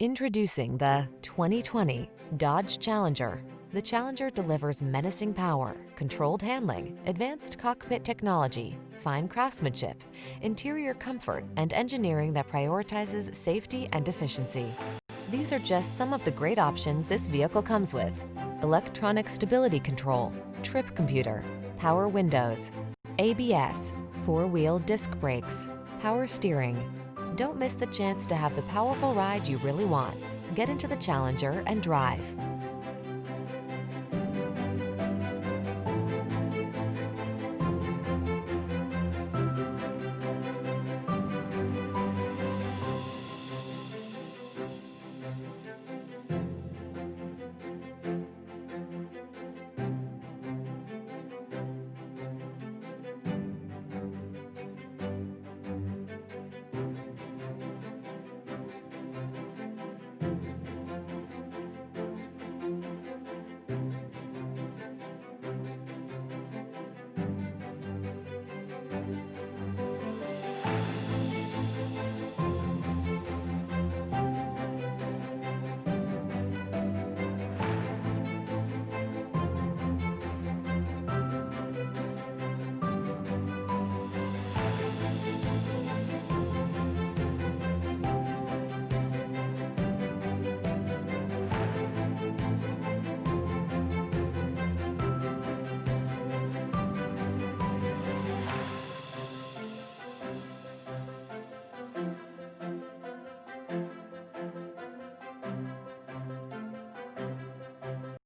Introducing the 2020 Dodge Challenger. The Challenger delivers menacing power, controlled handling, advanced cockpit technology, fine craftsmanship, interior comfort, and engineering that prioritizes safety and efficiency. These are just some of the great options this vehicle comes with: electronic stability control, trip computer, power windows, ABS, four-wheel disc brakes, power steering. Don't miss the chance to have the powerful ride you really want. Get into the Challenger and drive.